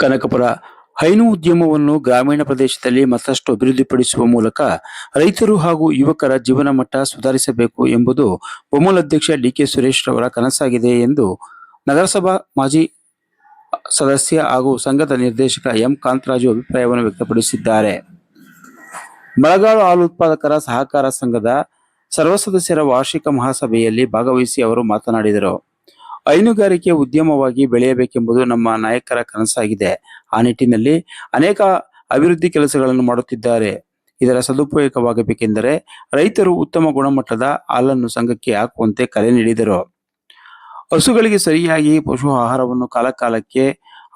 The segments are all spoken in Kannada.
ಕನಕಪುರ ಹೈನು ಉದ್ಯಮವನ್ನು ಗ್ರಾಮೀಣ ಪ್ರದೇಶದಲ್ಲಿ ಮತ್ತಷ್ಟು ಅಭಿವೃದ್ಧಿಪಡಿಸುವ ಮೂಲಕ ರೈತರು ಹಾಗೂ ಯುವಕರ ಜೀವನ ಮಟ್ಟ ಸುಧಾರಿಸಬೇಕು ಎಂಬುದು ಒಮೂಲ್ ಅಧ್ಯಕ್ಷ ಡಿಕೆ ಸುರೇಶ್ ರವರ ಕನಸಾಗಿದೆ ಎಂದು ನಗರಸಭಾ ಮಾಜಿ ಸದಸ್ಯ ಹಾಗೂ ಸಂಘದ ನಿರ್ದೇಶಕ ಎಂ ಕಾಂತರಾಜು ಅಭಿಪ್ರಾಯವನ್ನು ವ್ಯಕ್ತಪಡಿಸಿದ್ದಾರೆ. ಮಳಗಾಳು ಹಾಲು ಉತ್ಪಾದಕರ ಸಹಕಾರ ಸಂಘದ ಸರ್ವ ಸದಸ್ಯರ ವಾರ್ಷಿಕ ಮಹಾಸಭೆಯಲ್ಲಿ ಭಾಗವಹಿಸಿ ಅವರು ಮಾತನಾಡಿದರು. ಹೈನುಗಾರಿಕೆ ಉದ್ಯಮವಾಗಿ ಬೆಳೆಯಬೇಕೆಂಬುದು ನಮ್ಮ ನಾಯಕರ ಕನಸಾಗಿದೆ. ಆ ನಿಟ್ಟಿನಲ್ಲಿ ಅನೇಕ ಅಭಿವೃದ್ಧಿ ಕೆಲಸಗಳನ್ನು ಮಾಡುತ್ತಿದ್ದಾರೆ. ಇದರ ಸದುಪಯೋಗವಾಗಬೇಕೆಂದರೆ ರೈತರು ಉತ್ತಮ ಗುಣಮಟ್ಟದ ಹಾಲನ್ನು ಸಂಘಕ್ಕೆ ಹಾಕುವಂತೆ ಕರೆ ನೀಡಿದರು. ಹಸುಗಳಿಗೆ ಸರಿಯಾಗಿ ಪಶು ಆಹಾರವನ್ನು ಕಾಲಕಾಲಕ್ಕೆ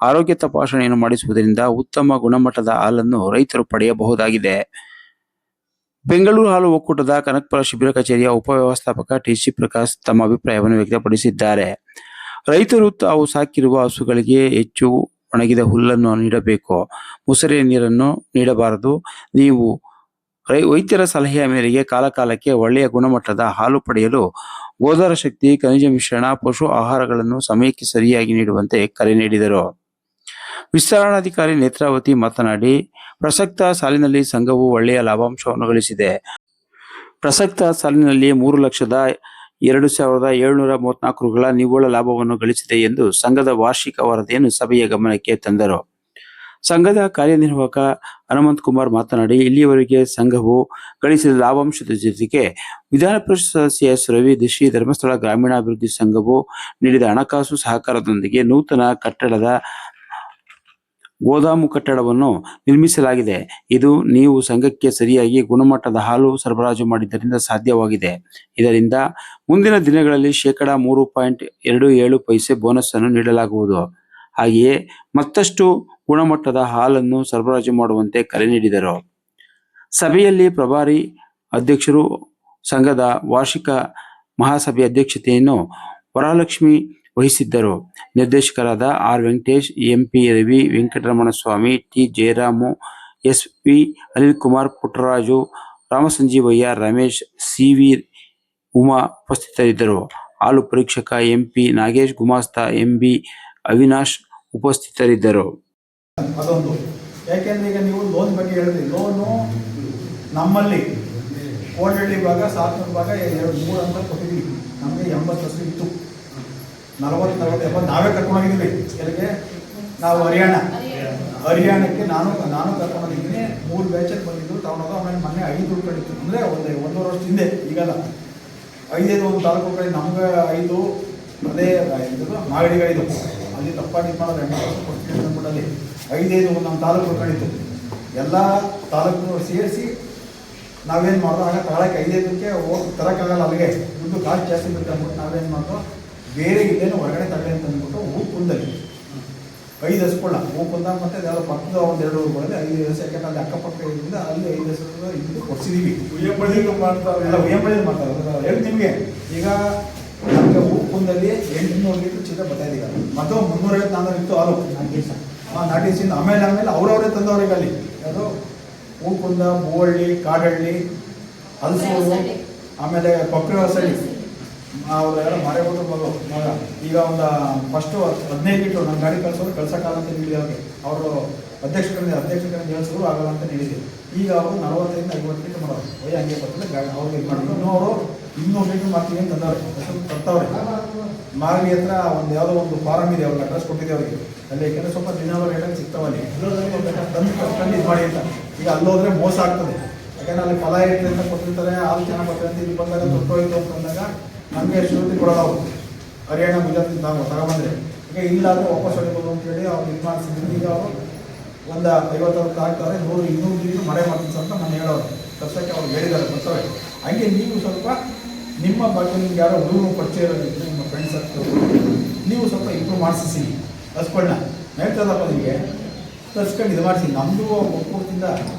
ಆರೋಗ್ಯ ತಪಾಸಣೆಯನ್ನು ಮಾಡಿಸುವುದರಿಂದ ಉತ್ತಮ ಗುಣಮಟ್ಟದ ಹಾಲನ್ನು ರೈತರು ಪಡೆಯಬಹುದಾಗಿದೆ. ಬೆಂಗಳೂರು ಹಾಲು ಒಕ್ಕೂಟದ ಕನಕಪುರ ಶಿಬಿರ ಕಚೇರಿಯ ಉಪವ್ಯವಸ್ಥಾಪಕ ಟಿಸಿ ಪ್ರಕಾಶ್ ತಮ್ಮ ಅಭಿಪ್ರಾಯವನ್ನು ವ್ಯಕ್ತಪಡಿಸಿದ್ದಾರೆ. ರೈತರು ತಾವು ಸಾಕಿರುವ ಹಸುಗಳಿಗೆ ಹೆಚ್ಚು ಒಣಗಿದ ಹುಲ್ಲನ್ನು ನೀಡಬೇಕು, ಮುಸರೆ ನೀರನ್ನು ನೀಡಬಾರದು. ನೀವು ವೈದ್ಯರ ಸಲಹೆಯ ಮೇರೆಗೆ ಕಾಲಕಾಲಕ್ಕೆ ಒಳ್ಳೆಯ ಗುಣಮಟ್ಟದ ಹಾಲು ಪಡೆಯಲು ಗೋದಾರ ಶಕ್ತಿ, ಖನಿಜ ಮಿಶ್ರಣ, ಪಶು ಆಹಾರಗಳನ್ನು ಸಮಯಕ್ಕೆ ಸರಿಯಾಗಿ ನೀಡುವಂತೆ ಕರೆ ನೀಡಿದರು. ವಿಸ್ತರಣಾಧಿಕಾರಿ ನೇತ್ರಾವತಿ ಮಾತನಾಡಿ, ಪ್ರಸಕ್ತ ಸಾಲಿನಲ್ಲಿ ಸಂಘವು ಒಳ್ಳೆಯ ಲಾಭಾಂಶವನ್ನು ಗಳಿಸಿದೆ. ಪ್ರಸಕ್ತ ಸಾಲಿನಲ್ಲಿ 3,02,734 ರುಗಳ ನಿವ್ವಳ ಲಾಭವನ್ನು ಗಳಿಸಿದೆ ಎಂದು ಸಂಘದ ವಾರ್ಷಿಕ ವರದಿಯನ್ನು ಸಭೆಯ ಗಮನಕ್ಕೆ ತಂದರು. ಸಂಘದ ಕಾರ್ಯನಿರ್ವಾಹಕ ಹನುಮಂತ್ ಕುಮಾರ್ ಮಾತನಾಡಿ, ಇಲ್ಲಿಯವರೆಗೆ ಸಂಘವು ಗಳಿಸಿದ ಲಾಭಾಂಶದ ಜೊತೆಗೆ ವಿಧಾನ ಪರಿಷತ್ ಸದಸ್ಯ ಎಸ್ ರವಿ, ಶ್ರೀ ಧರ್ಮಸ್ಥಳ ಗ್ರಾಮೀಣಾಭಿವೃದ್ಧಿ ಸಂಘವು ನೀಡಿದ ಹಣಕಾಸು ಸಹಕಾರದೊಂದಿಗೆ ನೂತನ ಕಟ್ಟಡದ ಗೋದಾಮು ಕಟ್ಟಡವನ್ನು ನಿರ್ಮಿಸಲಾಗಿದೆ. ಇದು ನೀವು ಸಂಘಕ್ಕೆ ಸರಿಯಾಗಿ ಗುಣಮಟ್ಟದ ಹಾಲು ಸರಬರಾಜು ಮಾಡಿದ್ದರಿಂದ ಸಾಧ್ಯವಾಗಿದೆ. ಇದರಿಂದ ಮುಂದಿನ ದಿನಗಳಲ್ಲಿ 3.27% ಬೋನಸ್ ಅನ್ನು ನೀಡಲಾಗುವುದು. ಹಾಗೆಯೇ ಮತ್ತಷ್ಟು ಗುಣಮಟ್ಟದ ಹಾಲನ್ನು ಸರಬರಾಜು ಮಾಡುವಂತೆ ಕರೆ ನೀಡಿದರು. ಸಭೆಯಲ್ಲಿ ಪ್ರಭಾರಿ ಅಧ್ಯಕ್ಷರು ಸಂಘದ ವಾರ್ಷಿಕ ಮಹಾಸಭೆ ಅಧ್ಯಕ್ಷತೆಯನ್ನು ವರಲಕ್ಷ್ಮಿ ವಹಿಸಿದ್ದರು. ನಿರ್ದೇಶಕರಾದ R Venkatesh, MP Ravi, Venkataramana Swamy, T Jayaramu, SP Anil Kumar, Puttaraju, Ramasanjeevaiah, Ramesh, CV Uma ಉಪಸ್ಥಿತರಿದ್ದರು. ಹಾಲು ಪರೀಕ್ಷಕ ಎಂಪಿ ನಾಗೇಶ್, ಗುಮಾಸ್ತ ಎಂಬಿ ಅವಿನಾಶ್ ಉಪಸ್ಥಿತರಿದ್ದರು. ಅದೊಂದು ಯಾಕೆಂದ್ರೆ ಈಗ ನೀವು ಲೋನ್ ಬಗ್ಗೆ ಹೇಳಿದ್ರಿ. ಲೋನು ನಮ್ಮಲ್ಲಿ ಕೋಟಹಳ್ಳಿ ಭಾಗ, ಸಾತ್ನೂರು ಭಾಗ 2-3 ಅಂತ ಕೊಟ್ಟಿದ್ದೀವಿ. ನಮಗೆ 80% ಇತ್ತು. 40-70 ನಾವೇ ಕರ್ಕೊಂಡೋಗಿದ್ದೀವಿ. ಎಲ್ಲಿಗೆ? ನಾವು ಹರಿಯಾಣಕ್ಕೆ ನಾನು ಕರ್ಕೊಂಡೋಗಿದ್ದೀನಿ. 3 ಬ್ಯಾಚಲ್ಲಿ ಬಂದಿದ್ದು ತಗೊಂಡೋದು. ಆಮೇಲೆ ಮೊನ್ನೆ 5 ಉಳ್ಕೊಂಡಿತ್ತು. ಅಂದರೆ 1.5 ವರ್ಷ ಹಿಂದೆ. ಈಗಲ್ಲ 5 ಒಂದು ತಾಲೂಕು ಕಡೆ ನಮ್ಗೆ 5 ಅದೇ ಇದು ಮಾಗಡಿಗಳಿದ್ದು. ಅಲ್ಲಿ ತಪ್ಪಾಗಿ ಮಾಡೋದು 80% ಕೊಡ್ತೀನಿ ಅಂದ್ಬಿಟ್ಟಲ್ಲಿ 5 ನಮ್ಮ ತಾಲೂಕು ಕಳಿತು. ಎಲ್ಲ ತಾಲೂಕು ಸೇರಿಸಿ ನಾವೇನು ಮಾಡೋದು, ಆಗ ತಗೊಳಕ್ಕೆ 5ಕ್ಕೆ ಹೋಗಿ ತರೋಕ್ಕಾಗಲ್ಲ. ಅಲ್ಲಿಗೆ ದುಡ್ಡು ಕಾಸ್ಟ್ ಜಾಸ್ತಿ ಬೇಕು ಅಂದ್ಬಿಟ್ಟು ನಾವೇನು ಮಾಡೋದು, ಬೇರೆ ಇಲ್ಲೇನು ಹೊರಗಡೆ ತಗೊಳ್ಳಿ ಅಂತ ಅಂದ್ಬಿಟ್ಟು ಹೂಕುಂದಲ್ಲಿ 5 ಹಸ್ಕೊಳ್ಳ ಹೂಕುಂದ ಮತ್ತು ಯಾವ್ದು ಪಕ್ಕದ 1-2 ಊರುಗಳಲ್ಲಿ 5 ಹಸು. ಯಾಕೆಂದ್ರೆ ಅಲ್ಲಿ ಅಕ್ಕಪಕ್ಕ ಇದರಿಂದ ಅಲ್ಲಿ 5 ಹಸು ಇದು ಕೊಡ್ಸಿದ್ದೀವಿ. ಮಾಡ್ತಾರೆ ಹೇಳಿ ನಿಮಗೆ. ಈಗ ನಮಗೆ ಹೂಕುಂದಲ್ಲಿ 800 ಲೀಟ್ರ್ ಚಿತ್ರ ಬರ್ತಾಯಿದ್ದೀಗ. ಮತ್ತು 350-400 ಇತ್ತು ಹಾಲು ನಾಟಿ ಹಸಿಂದ. ಆಮೇಲೆ ಅವರವರೇ ತಂದವ್ರಿಗೆ ಅಲ್ಲಿ ಯಾವುದು ಹೂಕುಂದ, ಭೂವಳ್ಳಿ, ಕಾಡಹಳ್ಳಿ, ಹಲಸೂರು, ಆಮೇಲೆ ಕೊಕ್ಕರೆ ಹೊಸಳ್ಳಿ ಅವ್ರು ಯಾರೋ ಮಾರೇಗೌಡರು ಮಗ. ಈಗ ಒಂದು ಫಸ್ಟು 15 ಲೀಟ್ರು ನನ್ನ ಗಾಡಿ ಕಳ್ಸೋರು ಕಳ್ಸೋಕ್ಕಾಗಲ್ಲ ಅಂತ ಹೇಳಿದ್ವಿ. ಅವ್ರಿಗೆ ಅವರು ಅಧ್ಯಕ್ಷರಿಂದ ಹೇಳಿಸೋರು ಆಗಲ್ಲ ಅಂತ ಹೇಳಿದ್ವಿ. ಈಗ ಅವರು 40-50 ಲೀಟ್ರ್ ಮಾಡೋರು. ಹಂಗೆ ಬರ್ತದೆ ಗಾಡಿ ಅವ್ರಿಗೆ ಇದು ಮಾಡಿದ್ರು. ಇನ್ನೂ ಅವರು 200 ಲೀಟ್ರ್ ಮಾಡ್ತೀವಿ ಅಂತ ತಂದವ್ರೆ. ತರ್ತವ್ರೆ. ಮಾಗಡಿ ಹತ್ರ ಯಾವುದೋ ಒಂದು ಫಾರಮ್ ಇದೆ, ಅವ್ರಿಗೆ ಅಡ್ರೆಸ್ ಕೊಟ್ಟಿದ್ದೆ ಅವರಿಗೆ. ಅಲ್ಲಿ ಯಾಕೆಂದರೆ ಸ್ವಲ್ಪ ದಿನವರ ರೇಟಲ್ಲಿ ಸಿಗ್ತಾವಲ್ಲಿ ತಂದು ಕಟ್ಕೊಂಡು ಇದು ಮಾಡಿ ಅಂತ. ಈಗ ಅಲ್ಲೋದ್ರೆ ಮೋಸ ಆಗ್ತದೆ. ಯಾಕೆಂದರೆ ಅಲ್ಲಿ ಫಲ ಇರ್ತದೆ ಅಂತ ಕೊಟ್ಟಿರ್ತಾರೆ, ಹಾಲು ಚೆನ್ನಾಗಿ ಬರ್ತದೆ ಅಂತ. ಇಲ್ಲಿ ಬಂದಾಗ ತೊಟ್ಟೋಯ್ತು ಅಂತಂದಾಗ ನಮಗೆ ಶ್ರುತಿ ಕೊಡೋದು ಅವರು. ಹರಿಯಾಣ, ಗುಜರಾತ್ ತಗೊಂಬಂದರೆ ಈಗ ಇಲ್ಲಾದರೆ ವಾಪಸ್ ಹೊಡಿಬೋದು ಅಂತೇಳಿ ಅವ್ರು ಇದು ಮಾಡಿಸಿದ್ರು. ಈಗ ಅವರು ಒಂದು 50 ಆಗ್ತಾರೆ, 100-200 ಲೀಟ್ರ್ ಮಳೆ ಮಾಡ್ತೀನಿ ಅಂತ ನಾನು ಹೇಳೋರು. ತರ್ಸೋಕ್ಕೆ ಅವ್ರು ಹೇಳಿದ್ದಾರೆ, ಬರ್ತವೆ. ಹಾಗೆ ನೀವು ಸ್ವಲ್ಪ ನಿಮ್ಮ ಬಗ್ಗೆ ನಿಮ್ಗೆ ಯಾರೋ ಹುಡುಗರು ಪರಿಚಯ ಇರೋದಿತ್ತು, ನಿಮ್ಮ ಫ್ರೆಂಡ್ಸ್ ಹತ್ರ ನೀವು ಸ್ವಲ್ಪ ಇಂಪ್ರೂವ್ ಮಾಡಿಸಿ ಹಸ್ಗಳನ್ನ ಹೇಳ್ತದಪ್ಪ ನಿಮಗೆ ತರ್ಸ್ಕೊಂಡು ಇದು ಮಾಡಿಸಿ. ನಮ್ಮದು ಒಕ್ಕೂಟದಿಂದ,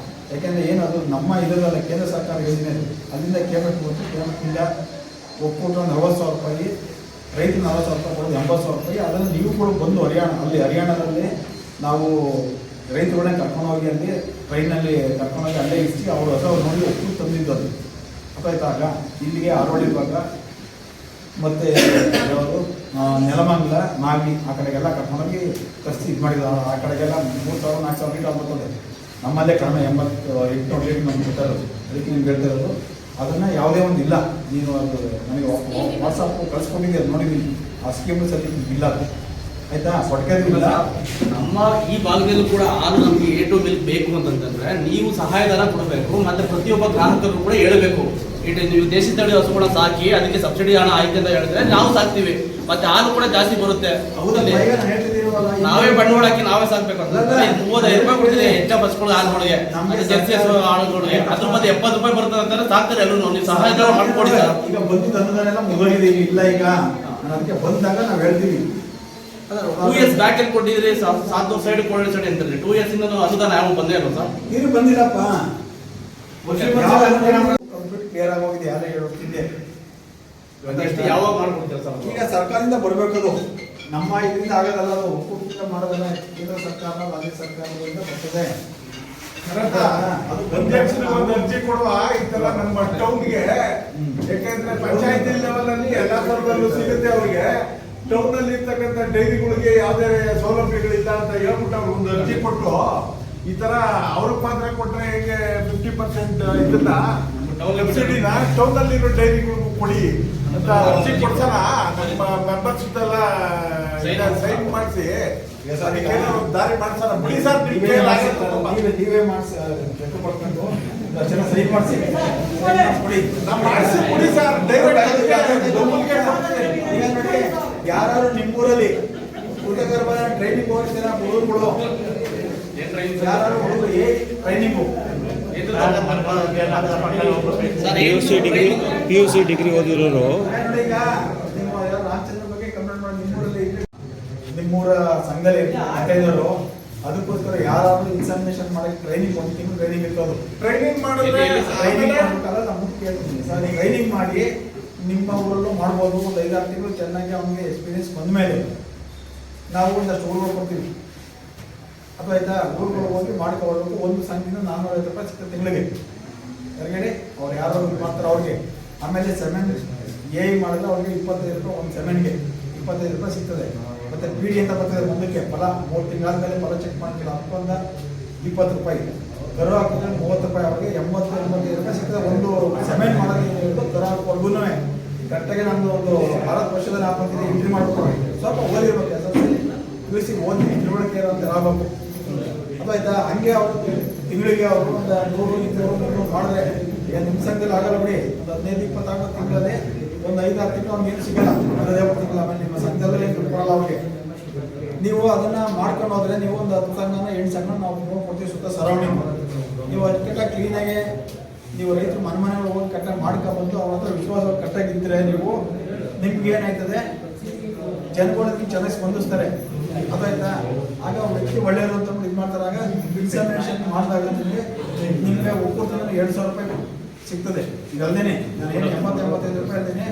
ಯಾಕೆಂದರೆ ಏನದು ನಮ್ಮ ಇದರಲ್ಲ ಕೇಂದ್ರ ಸರ್ಕಾರ ಯೋಜನೆ, ಅಲ್ಲಿಂದ ಕೇಬೆಟ್ ಕೊಟ್ಟು ಕೇಬೆಟ್ನಿಂದ ಒಕ್ಕೂಟ 40,000 ರೂಪಾಯಿ, ರೈತರು 40,000 ರೂಪಾಯಿ ಕೊಡೋದು 80,000 ರೂಪಾಯಿ. ಅದನ್ನು ನೀವು ಕೂಡ ಬಂದು ಹರಿಯಾಣದಲ್ಲಿ ನಾವು ರೈತರುಗಳನ್ನ ಕರ್ಕೊಂಡೋಗಿ ಅಲ್ಲಿ ಟ್ರೈನಲ್ಲಿ ಕರ್ಕೊಂಡೋಗಿ ಅಲ್ಲೇ ಇರಿಸಿ ಅವರು ಹೊಸ ನೋಡಿ ಒಕ್ಕೂಟ ತಂದಿದ್ದು. ಅದು ಗೊತ್ತಾಯ್ತಾಗ ಇಲ್ಲಿಗೆ ಆರೋಳಿ ಭಾಗ ಮತ್ತು ಯಾವುದು ನೆಲಮಂಗಲ ಮಾಗಡಿ ಆ ಕಡೆಗೆಲ್ಲ ಕರ್ಕೊಂಡೋಗಿ ತರಿಸಿ ಇದು ಮಾಡಿದ್ರು. ಆ ಕಡೆಗೆಲ್ಲ 3,000-4,000 ಲೀಟರ್ ಬರ್ತದೆ. ನಮ್ಮಲ್ಲೇ ಕಡಿಮೆ 88 ಲೀಟರ್ ನಮ್ಗೆ ಬಿಟ್ಟಿರೋದು. ಅದಕ್ಕೆ ನಿಮ್ಗೆ ಹೇಳ್ತಾ ಇರೋದು ಅದನ್ನು ಯಾವುದೇ ಒಂದು ಇಲ್ಲ. ನೀನು ಅದು ನನಗೆ ವಾಟ್ಸಪ್ ಕಳಿಸ್ಕೊಂಡಿದ್ದೆ, ಅದು ನೋಡಿದ್ದೀನಿ. ಆ ಸ್ಕೀಮು ಸದ್ಯ ಇಲ್ಲ ಅದು, ಆಯಿತಾ? ಇಲ್ಲ. ನಮ್ಮ ಈ ಭಾಗದಲ್ಲೂ ಕೂಡ ಹಾಲು ನಮಗೆ A to ಮಿಲ್ಕ್ ಬೇಕು ಅಂತಂತಂದ್ರೆ ನೀವು ಸಹಾಯಧನ ಕೊಡಬೇಕು, ಮತ್ತೆ ಪ್ರತಿಯೊಬ್ಬ ಗ್ರಾಹಕರು ಕೂಡ ಹೇಳಬೇಕು. ನೀವು ದೇಶಿ ತಳಿ ಹಸುಗಳನ್ನ ಸಾಕಿ ಅದಕ್ಕೆ ಸಬ್ಸಿಡಿ ಹಣ ಆಯ್ತು ಅಂತ ಹೇಳಿದ್ರೆ ನಾವು ಸಾಕ್ತೀವಿ, ಮತ್ತೆ ಹಾಲು ಕೂಡ ಜಾಸ್ತಿ ಬರುತ್ತೆ. ನಾವೇ ಬಂಡವಾಳ ಹಾಕಿ ನಾವೇ ಸಾಕ್ಬೇಕು ಅಂತ 35 ರೂಪಾಯಿ ಕೊಡ್ತೀವಿ ಹೆಚ್ಚ ಬಸ್ಗಳು ಹಾಲುಗಳಿಗೆ, ಜರ್ಸಿ ಹಾಳುಗಳಿಗೆ. ಅದ್ರ ಮತ್ತೆ 70 ರೂಪಾಯಿ ಬರ್ತದೆ ಅಂತಾರೆ, ಸಾಕ್ತಾರೆ ಎಲ್ಲರೂ. ನೀವು ಸಹಾಯಧನ ಮಾಡ್ಕೊಡಿ ಸರ್. ಈಗ ಬಂದಿದ್ದ ಅನುದಾನ ಮುಗಿದಿದೆ, ಇಲ್ಲ ಈಗ ಅದಕ್ಕೆ ಬಂದಾಗ ನಾವು ಹೇಳ್ತೀವಿ. 2 years ಬ್ಯಾಕ್ ಅಲ್ಲಿ ಕೊಟ್ಟಿದ್ರಿ, 7 ಸೈಡ್ ಕೋಲ್ಡ್ ಸೈಡ್ ಅಂತಂದ್ರೆ 2 years ಇಂದ ಅನುದಾನ ಯಾವ ಬಂದೇ ಇಲ್ಲ ಸರ್. ನೀರು ಬಂದಿಲ್ಲಪ್ಪ, ಕ್ಲಿಯರ್ ಆಗೋಗಿದೆ. ಯಾರೇ ಹೇಳುತ್ತಿದ್ದೆ ಯಾವಾಗ ಮಾಡ್ಕೊಡ್ತೀರಾ ಸರ್? ಈಗ ಸರ್ಕಾರದಿಂದ ಬರಬೇಕದು, ನಮ್ಮ ಇದರಿಂದ ಆಗೋದಲ್ಲ, ಅದು ಒಕ್ಕೂಟದಿಂದ ಮಾಡೋದಲ್ಲ. ಕೇಂದ್ರ ಸರ್ಕಾರ ರಾಜ್ಯ ಸರ್ಕಾರದಿಂದ ಬರ್ತದೆ. ಒಂದು ಅರ್ಜಿ ಕೊಡುವ ಈ ತರ ನಮ್ಮ ಟೌನ್ಗೆ, ಯಾಕಂದ್ರೆ ಪಂಚಾಯತಿ ಲೆವೆಲ್ ಅಲ್ಲಿ ಎಲ್ಲಾ ತರದಲ್ಲೂ ಸಿಗುತ್ತೆ ಅವ್ರಿಗೆ. ಟೌನ್ ಅಲ್ಲಿ ಇರ್ತಕ್ಕಂಥ ಡೈರಿಗಳಿಗೆ ಯಾವುದೇ ಸೌಲಭ್ಯಗಳಿಲ್ಲ ಅಂತ ಹೇಳ್ಬಿಟ್ಟು ಅವ್ರು ಒಂದು ಅರ್ಜಿ ಕೊಟ್ಟು ಈ ತರ ಅವ್ರಿಗೆ ಮಾತ್ರ ಕೊಟ್ರೆ ಹೇಗೆ 50% ಇದನ್ನ ಸಬ್ಸಿಡಿನ ಟೌನ್ ಅಲ್ಲಿ ಇರೋ ಡೈರಿಗಳಿಗೂ ಕೊಡಿ ಅಂತ ಅರ್ಜಿ ಕೊಡ್ಸೋಣ. ನಮ್ಮ ಮೆಂಬರ್ಸ್ ಎಲ್ಲ ಸೈನ್ ಮಾಡಿಸಿ ಅದಕ್ಕೆ ದಾರಿ ಮಾಡ್ಸೋಣ. ಬಿಡಿ ಸರ್, ನೀವೇ ಮಾಡಿಸಿ ಚೆಕ್ ಕೊಡ್ಕೊಂಡು ಜನ ಸೈನ್ ಮಾಡಿಸಿ ಕೊಡಿ ಸರ್. ಡೈರೆಕ್ಟ್ ಯಾರು ನಿಮ್ಮೂರಲ್ಲಿ ಕೃತಕರ್ಮ ಟ್ರೈನಿಂಗ್ ಹೋಗ್ತೀರಾ ಹುಡುಗರುಗಳು, ಯಾರು ಹುಡುಗರು ಟ್ರೈನಿಂಗು PUC ಡಿಗ್ರಿ ಓದಿರೋರು ಈಗ ನಿಮ್ಮ ರಾಮಚಂದ್ರ ಬಗ್ಗೆ ಕಂಪ್ಲೇಂಟ್ ಮಾಡಿ ನಿಮ್ಮೂರಲ್ಲಿ ನಿಮ್ಮೂರ ಸಂಘದಲ್ಲಿ ಅಟೆಂಡರು, ಅದಕ್ಕೋಸ್ಕರ ಯಾರಾದ್ರೂ ಇನ್ಫಾರ್ಮೇಶನ್ ಮಾಡಕ್ಕೆ ಟ್ರೈನಿಂಗ್ 1 ತಿಂಗಳು ಟ್ರೈನಿಂಗ್ ಇರ್ತದೆ. ಟ್ರೈನಿಂಗ್ ಮಾಡಿದ್ರೆ ಟ್ರೈನಿಂಗ್ ಮಾಡಿ ನಿಮ್ಮ ಊರಲ್ಲೂ ಮಾಡ್ಬೋದು. ಒಂದು 5-6 ತಿಂಗಳು ಚೆನ್ನಾಗಿ ಅವನಿಗೆ ಎಕ್ಸ್ಪೀರಿಯನ್ಸ್ ಬಂದ ಮೇಲೆ ನಾವು ಒಂದಷ್ಟು ಊರುಗಳು ಕೊಡ್ತೀವಿ. ಅಥವಾ ಆಯ್ತಾ, ಊರುಗಳು ಹೋಗಿ ಮಾಡ್ಕೊಳ್ಬೇಕು. ಒಂದು ಸಂಘದಿಂದ 450 ರೂಪಾಯಿ ಸಿಗ್ತದೆ ತಿಂಗಳಿಗೆ ಹೊರಗಡೆ. ಅವ್ರು ಯಾರು ಮಾಡ್ತಾರೆ ಅವ್ರಿಗೆ. ಆಮೇಲೆ ಸೆಮೆನ್ ಮಾಡಿದ್ರೆ ಅವ್ರಿಗೆ 25 ರೂಪಾಯಿ, ಒಂದು ಸೆಮೆನ್ಗೆ 25 ರೂಪಾಯಿ ಸಿಗ್ತದೆ. ಮತ್ತೆ PD ಅಂತ ಬರ್ತದೆ ಮುಂದಕ್ಕೆ, ಫಲ 3 ತಿಂಗಳಾದ್ಮೇಲೆ ಫಲ ಚೆಕ್ ಮಾಡ್ತೀವಿ, ಅದಕ್ಕೊಂದ 20 ರೂಪಾಯಿ. ಕರು ಹಾಕಿದ್ರೆ 30 ರೂಪಾಯಿ, ಅವ್ರಿಗೆ 80-85 ರೂಪಾಯಿ ಸಿಗ್ತದೆ. ಒಂದು ಸೆಮೆನ್ ಮಾಡೋದು ಕರು ಹಾಕೋರ್ಗು ಕರೆಕ್ಟಾಗಿ ನಮ್ಮದು ಒಂದು ಭಾರತ ವರ್ಷದಲ್ಲಿ ಹಾಕೋತಿದೆ ಎಂಟ್ರಿ ಮಾಡ್ಕೊಂಡು ಸ್ವಲ್ಪ ಓದಿರ್ಬೇಕು. PUC ಓದಿ ತಿಳುವಳಿಕೆ ಅಂತ ಆಗಬೇಕು. ಅದು ಆಯ್ತಾ, ಹಂಗೆ ಅವರು ತಿಂಗಳಿಗೆ ಅವರು ಒಂದು 100-200 ಮಾಡಿದ್ರೆ ಈಗ ನಿಮ್ಮ ಸಂಘದಲ್ಲಿ ಆಗಲ್ಲ ಬಿಡಿ. ಒಂದು 15-20 ಆಗೋ ತಿಂಗಳಲ್ಲಿ ಒಂದು 5-6 ತಿಂಗಳು ಅವ್ನಿಗೆ ಏನು ಸಿಗಲ್ಲ, 15 ತಿಂಗಳು. ಆಮೇಲೆ ನಿಮ್ಮ ಸಂಘದಲ್ಲೇ ದುಡ್ಡು ಕೊಡಲ್ಲ ಅವ್ರಿಗೆ. ನೀವು ಅದನ್ನ ಮಾಡ್ಕೊಂಡು ಹೋದ್ರೆ ನೀವು ಒಂದು 10 ಸಂಘನ 8 ಸಂಘ ನಾವು ಕೊಡ್ತೀವಿ ಸುತ್ತ ಸರೌಂಡಿಂಗ್. ನೀವು ಅದಕ್ಕೆಲ್ಲ ಕ್ಲೀನಾಗಿ ನೀವು ರೈತರು ಮನೆಗಳು ಹೋಗಿ ಕಟ್ಟಾಗಿ ಮಾಡ್ಕೊಂಡ್ಬಂದು ಅವ್ರ ಹತ್ರ ವಿಶ್ವಾಸವಾಗಿ ಕಟ್ಟಾಗಿದ್ದರೆ ನೀವು ನಿಮ್ಗೆ ಏನಾಯ್ತದೆ, ಜನಗಳು ಚೆನ್ನಾಗಿ ಸ್ಪಂದಿಸ್ತಾರೆ. ಅದಾಯ್ತಾ, ಆಗ ವ್ಯಕ್ತಿ ಒಳ್ಳೆಯವರು ಅಂತ ಇದು ಮಾಡ್ತಾರೆ. ಆಗ ಇನ್ಫಾರ್ಮೇಷನ್ ಮಾಡಿದಾಗ ನಿಮಗೆ ಒಕ್ಕೂಟದಿಂದ 2,000 ರೂಪಾಯಿ ಸಿಗ್ತದೆ. ಇದಲ್ದೇನೆ ನಾನು ಏನು 80-85 ರೂಪಾಯಿ ಅಲ್ದೇನೆ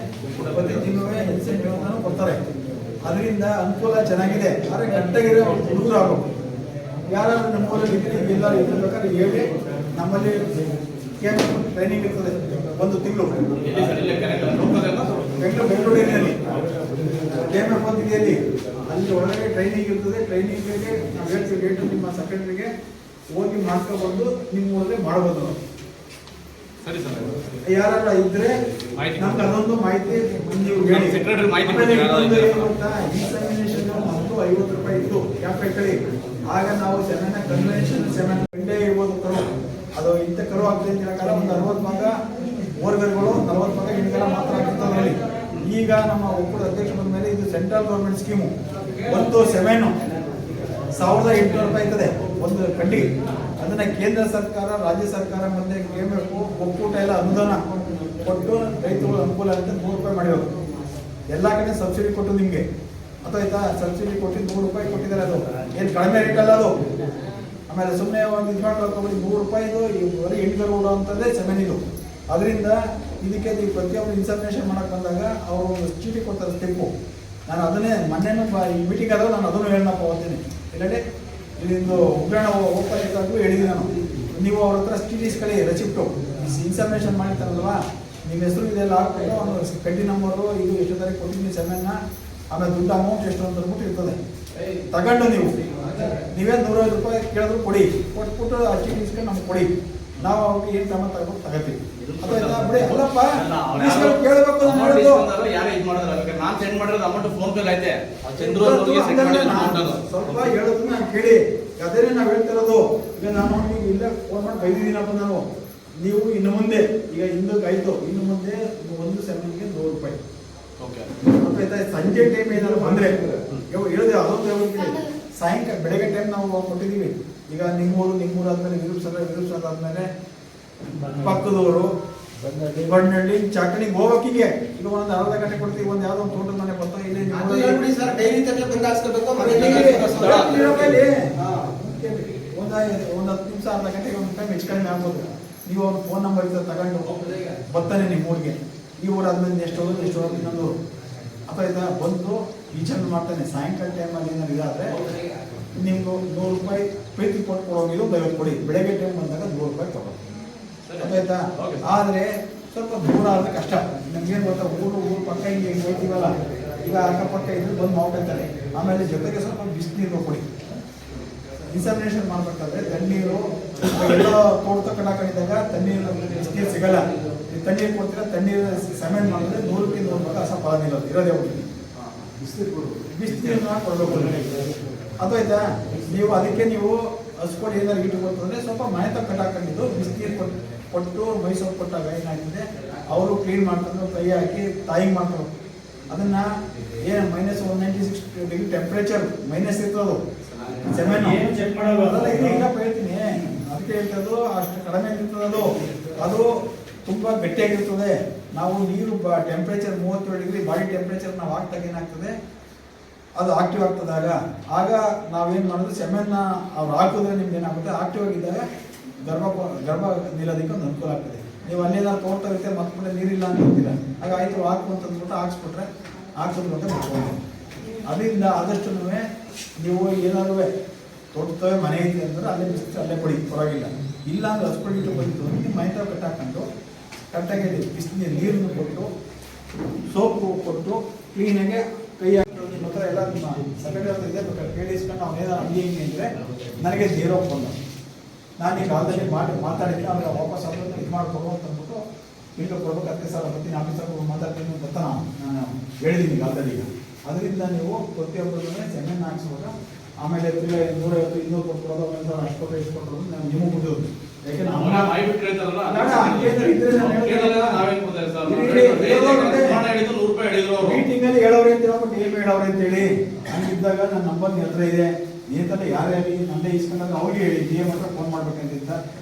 ಪ್ರತಿ ತಿಂಗಳು ಇನ್ಸೆಂಟಿವ್ ಅಂತಾನು ಕೊಡ್ತಾರೆ. ಅದರಿಂದ ಅನುಕೂಲ ಚೆನ್ನಾಗಿದೆ. ಆದರೆ ಗಟ್ಟಿಗಿರೋ ಹುಡುಗರು ಆಗಬೇಕು. ಯಾರಾದ್ರೂ ನಮ್ಮೂರಲ್ಲಿ ಎಲ್ಲರೂ ಇರ್ಬೇಕಾದ್ರೆ ಹೇಳಿ, ನಮ್ಮಲ್ಲಿ ಟ್ರೈನಿಂಗ್ ಇರ್ತದೆ 1 ತಿಂಗಳು ಬೆಂಗಳೂರಿನಲ್ಲಿ KMF ಇದೆಯಲ್ಲಿ. ಅಲ್ಲಿ ಒಳಗಡೆ ಟ್ರೈನಿಂಗ್ ಇರ್ತದೆ. ಟ್ರೈನಿಂಗಿಗೆ ನಾವು ಹೇಳ್ತೀವಿ ಡೇಟು, ನಿಮ್ಮ ಸೆಕ್ರೆಟರಿಗೆ ಹೋಗಿ ಮಾಡ್ಕೊಬಂದು ನಿಮ್ಮ ಊರಲ್ಲೇ ಮಾಡ್ಬೋದು. ಯಾರು ಇದ್ರೆ ನಮ್ಗೆ ಅದೊಂದು ಮಾಹಿತಿ ನೀವು ಹೇಳಿ. ಇನ್ಸಮಿನೇಷನ್ ಮೊದಲು 50 ರೂಪಾಯಿ ಇತ್ತು ಕ್ಯಾಪಿಟಲಿ. ಆಗ ನಾವು ಕನ್ವೆನ್ಷನ್ ಗಂಟೆ ಇರ್ಬೋದು ಕರು. ಅದು ಇಂಥ ಕರು ಆಗ್ತದೆ ಅಂತ ಹೇಳೋಕ್ಕಾಗ ಒಂದು 60 ಭಾಗ ಓರ್ಗರುಗಳು, 40 ಭಾಗ ಹೆಣ್ಗಳ ಮಾತ್ರ ಆಗಿರ್ತದೆ. ಈಗ ನಮ್ಮ ಒಕ್ಕೂಟ ಅಧ್ಯಕ್ಷ ಬಂದ ಮೇಲೆ ಇದು ಸೆಂಟ್ರಲ್ ಗೌರ್ಮೆಂಟ್ ಸ್ಕೀಮು. ಒಂದು ಸೆಮೆನು 1,800 ರೂಪಾಯಿ ಇರ್ತದೆ ಒಂದು ಕಡ್ಡಿಗೆ. ಅದನ್ನ ಕೇಂದ್ರ ಸರ್ಕಾರ, ರಾಜ್ಯ ಸರ್ಕಾರ ಮತ್ತೆ KMF ಒಕ್ಕೂಟ ಎಲ್ಲ ಅನುದಾನ ಕೊಟ್ಟು ರೈತರು ಅನುಕೂಲ ಅಂತ 100 ರೂಪಾಯಿ ಮಾಡಿರೋದು. ಎಲ್ಲ ಕಡೆ ಸಬ್ಸಿಡಿ ಕೊಟ್ಟು ನಿಮಗೆ ಅದಾಯ್ತಾ, ಸಬ್ಸಿಡಿ ಕೊಟ್ಟು 100 ರೂಪಾಯಿ ಕೊಟ್ಟಿದ್ದಾರೆ. ಅದು ಏನು ಕಡಿಮೆ ರೇಟ್ ಅಲ್ಲ ಅದು. ಆಮೇಲೆ ಸುಮ್ಮನೆ ಒಂದು ಇದು ಮಾಡ್ಕೊಂಡು 100 ರೂಪಾಯಿದು ಬರೀ 8 ಕರೋಡು ಅಂತಂದೇ ಸೆಮೆನ್ ಇದು. ಅದರಿಂದ ಇದಕ್ಕೆ ನೀವು ಪ್ರತಿಯೊಬ್ಬರು ಇನ್ಫಾರ್ಮೇಷನ್ ಮಾಡಕ್ಕೆ ಬಂದಾಗ ಅವರು ಒಂದು ಚೀಟಿ ಕೊಡ್ತಾರೆ ಸ್ಟೆಪ್ಪು. ನಾನು ಅದನ್ನೇ ಮೊನ್ನೆನೂ ಈ ಮೀಟಿಂಗ್ ಆದಾಗ ನಾನು ಅದನ್ನು ಹೇಳಪ್ಪ ಹೋಗ್ತೀನಿ. ಇಲ್ಲಡೆ ಇಲ್ಲಿಂದು ಉಗ್ರಾಣ ಓಪನ್ ಇದ್ದಾಗೂ ಹೇಳಿದ್ದೀನಿ ನಾನು. ನೀವು ಅವ್ರ ಹತ್ರ ಚೀಟೀಸ್ಗಳೇ ರೆಸಿಪ್ಟು ಇನ್ಫಾರ್ಮೇಷನ್ ಮಾಡಿರ್ತಾರಲ್ವ, ನಿಮ್ಮ ಹೆಸರು ಇದೆಲ್ಲ ಹಾಕ್ಬಿಟ್ಟು ಒಂದು ಕಡ್ಡಿ ನಂಬರು, ಇದು ಎಷ್ಟು ತಾರೀಕು ಕೊಟ್ಟಿದ್ದೀನಿ ಸೆಮೆನ್ನ, ಆಮೇಲೆ ದುಡ್ಡು ಅಮೌಂಟ್ ಎಷ್ಟು ಅಂತ ಅಂದ್ಬಿಟ್ಟು ಇರ್ತದೆ. ತಗೊಂಡು ನೀವೇ 150 ರೂಪಾಯಿ ಕೇಳಿದ್ರು ಕೊಡಿ, ಕೊಟ್ಬಿಟ್ಟು ಅಕ್ಕಿ ಇಸ್ಕೊಂಡು ನಮ್ಗೆ ಕೊಡಿ, ನಾವು ಅವ್ರಿಗೆ ಏನು ಕ್ರಮ ತಗೊಂಡು ತಗೋತೀವಿ. ಅದಾಯ್ತಾ? ಬಿಡಿ ಅಲ್ಲಪ್ಪ, ಕೇಳಬೇಕು ನಾನು ಹೇಳೋದು. ಯಾರು ಇದು ಮಾಡಿದ್ರೆ ನಾನು ಸೆಂಡ್ ಮಾಡಿರೋದು ಅಮೌಂಟ್ ಫೋನ್ ಪೇ ಐತೆ, ಚಂದ್ರು ಅವ್ರಿಗೆ ಸೆಂಡ್ ಮಾಡಿರೋದು ಅಮೌಂಟ್ ಸ್ವಲ್ಪ ಹೇಳೋದು ನಾನು ಕೇಳಿ, ಅದೇನೇ ನಾವು ಹೇಳ್ತಿರೋದು. ಈಗ ನಾನು ಈಗ ಇಲ್ಲೇ ಫೋನ್ ಮಾಡಿ ಬೈದಿದ್ದೀನಪ್ಪ ನಾನು. ನೀವು ಇನ್ನು ಮುಂದೆ ಈಗ ಹಿಂದಕ್ಕೆ ಆಯ್ತು, ಇನ್ನು ಮುಂದೆ ಒಂದು ಸೆಕೆಂಡ್ಗೆ 100 ರೂಪಾಯಿ. ಆಯ್ತಾ? ಸಂಜೆ ಟೈಮ್ ಏನಾದ್ರು ಬಂದ್ರೆ ಹೇಳಿದೆ ಅದೊಂದು ಹೇಳ್ತೀನಿ. ಸಾಯಂಕಾಲ ಬೆಳಗ್ಗೆ ಟೈಮ್ ನಾವು ಕೊಟ್ಟಿದ್ದೀವಿ. ಈಗ ನಿಮ್ಮೂರು ಆದ್ಮೇಲೆ ವಿರುಪ್ಸ ಆದ್ಮೇಲೆ ಪಕ್ಕದವರು ಬಣ್ಣಳ್ಳಿ ಚಾಕಣಿಗೆ ಹೋಗೋಕಿಗೆ ಈಗ ಒಂದು ಅರ್ಧ ಗಂಟೆ ಕೊಡ್ತೀವಿ. ಒಂದು ಯಾವ್ದೋ ಒಂದು ತೋಟದ ಮನೆ ಬರ್ತಾ ಇಲ್ಲಿ ಒಂದು 10 ನಿಮಿಷ ಅರ್ಧ ಗಂಟೆಗೆ ಒಂದು ಟೈಮ್ ಹೆಚ್ಚು ಕಡಿಮೆ ಆಗ್ಬೋದು. ನೀವು ಅವ್ರ ಫೋನ್ ನಂಬರ್ ಇದ್ದ ತಗೊಂಡು ಬರ್ತಾನೆ ನಿಮ್ಮ ಊರಿಗೆ. ಈ ಊರಾದ್ಮೇಲೆ ಎಷ್ಟು ಹೋಗೋದು ಇನ್ನೊಂದು ಅಥವಾ ಬಂದು ಈಚನ್ನು ಮಾಡ್ತಾನೆ. ಸಾಯಂಕಾಲ ಟೈಮಲ್ಲಿ ಏನಾದ್ರು ಇದಾದ್ರೆ ನಿಮ್ಗೆ 100 ರೂಪಾಯಿ ಪ್ರೀತಿ ಕೊಟ್ಟು ಕೊಡೋಗಿದ್ದು 50 ಕೊಡಿ. ಬೆಳಗ್ಗೆ ಟೈಮ್ ಬಂದಾಗ 100 ರೂಪಾಯಿ ತಗೊಳ್ಳಿ. ಗೊತ್ತಾಯ್ತಾ? ಆದರೆ ಸ್ವಲ್ಪ ದೂರ ಆದರೆ ಕಷ್ಟ. ನಮ್ಗೇನು ಗೊತ್ತಾ, ಊರು ಪಕ್ಕ ಹಿಂಗೆ ಹೋಗ್ತೀವಲ್ಲ, ಈಗ ಅಕ್ಕಪಕ್ಕ ಇದ್ರೆ ಬಂದು ಮಾಡ್ಕೊಳ್ತಾರೆ. ಆಮೇಲೆ ಜೊತೆಗೆ ಸ್ವಲ್ಪ ಬಿಸಿನೀರು ಕೊಡಿ. ಇನ್ಸಮಿನೇಷನ್ ಮಾಡ್ಬೇಕಾದ್ರೆ ತಣ್ಣೀರು ಎಲ್ಲ ತೋಟ ಕಡಾಕೊಂಡಿದ್ದಾಗ ತಣ್ಣೀರು ಬಿಸಿನೀರು ಸಿಗಲ್ಲ. ತಣ್ಣೀರು ಕೊಡ್ತೀರಾ, ತಣ್ಣೀರು ಸೆಮೆಂಟ್ ಮಾಡಿದ್ರೆ 100ಕ್ಕೆ 100 ಭಾಗ ಅಸ ಫಲ ನಿಲ್ಲೋದು ಇರೋದೇ ಹೋಗಿ ಬಿಸಿನೀರನ್ನ ಕೊಡಬೇಕು. ಅದಾಯ್ತಾ? ನೀವು ಅದಕ್ಕೆ ನೀವು ಹಸ್ಕೊಂಡು ಏನಾದ್ರು ಇಟ್ಕೊಳ್ತು ಅಂದರೆ ಸ್ವಲ್ಪ ಮನೆ ತಕ್ಕ ಕಟ್ಟಾಕೊಂಡಿದ್ದು ಬಿಸಿನೀರು ಕೊಟ್ಟು ಮೈಸೂರು ಕೊಟ್ಟಾಗ ಏನಾಗ್ತದೆ, ಅವರು ಕ್ಲೀನ್ ಮಾಡ್ಕೊಂಡು ಕೈ ಹಾಕಿ ತಾಯಿಗೆ ಮಾಡ್ಕೊಂಡು ಅದನ್ನ ಏನು -196 ಡಿಗ್ರಿ ಟೆಂಪ್ರೇಚರ್ ಮೈನಸ್ ಇರ್ತದು ಸೆಮೆನ್ ಚೆಕ್ ಮಾಡೋದು. ಈಗ ಹೇಳ್ತೀನಿ, ಅದಕ್ಕೆ ಹೇಳ್ತದ್ದು ಅಷ್ಟು ಕಡಿಮೆ ಇರ್ತದೆ. ಅದು ತುಂಬ ಗಟ್ಟಿಯಾಗಿರ್ತದೆ. ನಾವು ನೀರು ಟೆಂಪ್ರೇಚರ್ 37 ಡಿಗ್ರಿ ಬಾಡಿ ಟೆಂಪ್ರೇಚರ್ ನಾವು ಹಾಕ್ದಾಗ ಏನಾಗ್ತದೆ, ಅದು ಆಕ್ಟಿವ್ ಆಗ್ತದಾಗ ಆಗ ನಾವೇನು ಮಾಡೋದು, ಸೆಮೆನ್ನ ಅವ್ರು ಹಾಕಿದ್ರೆ ನಿಮ್ಗೆ ಏನಾಗುತ್ತೆ, ಆಕ್ಟಿವ್ ಆಗಿದ್ದಾಗ ಗರ್ಭ ನಿಲ್ಲೋದಕ್ಕೆ ಒಂದು ಅನುಕೂಲ ಆಗ್ತದೆ. ನೀವು ಅಲ್ಲೇನಾದ್ರು ತೋರ್ತಾ ಇರುತ್ತೆ ಮತ್ತೆ ನೀರಿಲ್ಲ ಅಂತ ಹೇಳ್ತೀರ, ಆಗ ಆಯಿತು ಹಾಕು ಅಂತ ಅಂದ್ಬಿಟ್ಟು ಹಾಕ್ಸ್ಬಿಟ್ರೆ ಹಾಕ್ಸಿದ್ರು ಅಂತ ಮಾಡ್ಬೋದು. ಅದರಿಂದ ಆದಷ್ಟು ನೀವು ಏನಾದ್ರು ತೋಟದವೇ ಮನೆ ಐತೆ ಅಂದ್ರೆ ಅಲ್ಲೇ ಬಿಸಿಲು ಅಲ್ಲೇ ಕೊಡಿ, ಪರವಾಗಿಲ್ಲ. ಇಲ್ಲ ಅಂದ್ರೆ ಹಸ್ಕೊಳ್ಬಿಟ್ಟು ಬಂದು ನಿಮ್ಮ ಮನೆ ತಾವು ಕಟ್ಟಾಕೊಂಡು ಕರೆಕ್ಟಾಗಿ ಬಿಸಿನೀರು ನೀರನ್ನು ಕೊಟ್ಟು ಸೋಪು ಕೊಟ್ಟು ಕ್ಲೀನಾಗೆ ಕೈ ಹಾಕಿದ್ರು. ನಿಮ್ಮ ಹತ್ರ ಎಲ್ಲ ನಿಮ್ಮ ಸೆಕೆಂಡ್ ಇದೆ ಬೇಕಾದ್ರೆ ಕೇಳಿಸ್ಕೊಂಡು ಅವನೇನಾದ್ರು ಹಂಗೆ ಹಿಂಗೆ ಅಂದರೆ ನನಗೆ ಜೀರೋ ಬಂದ. ನಾನು ಈಗ ಆಲ್ರೆಡಿ ಮಾತಾಡಿದ್ರೆ ಆಮೇಲೆ ವಾಪಸ್ ಆದ್ರೂ ಇದು ಮಾಡಿಕೊಡು ಅಂತ ಅಂದ್ಬಿಟ್ಟು ಬಿಲ್ಲು ಕೊಡ್ಬೇಕು. ಅದಕ್ಕೆ ಸರ್ ಬರ್ತೀನಿ ಆಫೀಸಲ್ಲಿ ಮಾತಾಡ್ತೀನಿ ಅಂತ ನಾನು ಹೇಳಿದ್ದೀನಿ ಈಗ ಆಲ್ರೆಡಿ. ಈಗ ಅದರಿಂದ ನೀವು ಪ್ರತಿಯೊಬ್ಬರೂ ಸೆಮೆನ್ ಹಾಕ್ಸ್ಬೇಕು. ಆಮೇಲೆ 150 200 ಕೊಟ್ಕೊಡೋದು, ಆಮೇಲೆ ಅಷ್ಟು ಇಸ್ಕೊಡೋದು ನಾವು ನಿಮಗೆ ಬಿಡೋದು. ಮೀಟಿಂಗಲ್ಲಿ ಹೇಳೋರೆ ಅಂತ ಏನು ಹೇಳೋರೆ ಅಂತೇಳಿ ಹಂಗಿದ್ದಾಗ ನನ್ನ ನಂಬರ್ ನಿಮ್ಮ ಹತ್ರ ಇದೆ. ನೀತಲ್ಲ ಯಾರೇ ಆಗಲಿ ನನ್ನೇ ಇಸ್ಕೊಂಡಾಗ ಅವ್ರಿಗೆ ಹೇಳಿ DM ಹತ್ರ ಫೋನ್ ಮಾಡ್ಬೇಕಂತಿದ್ದ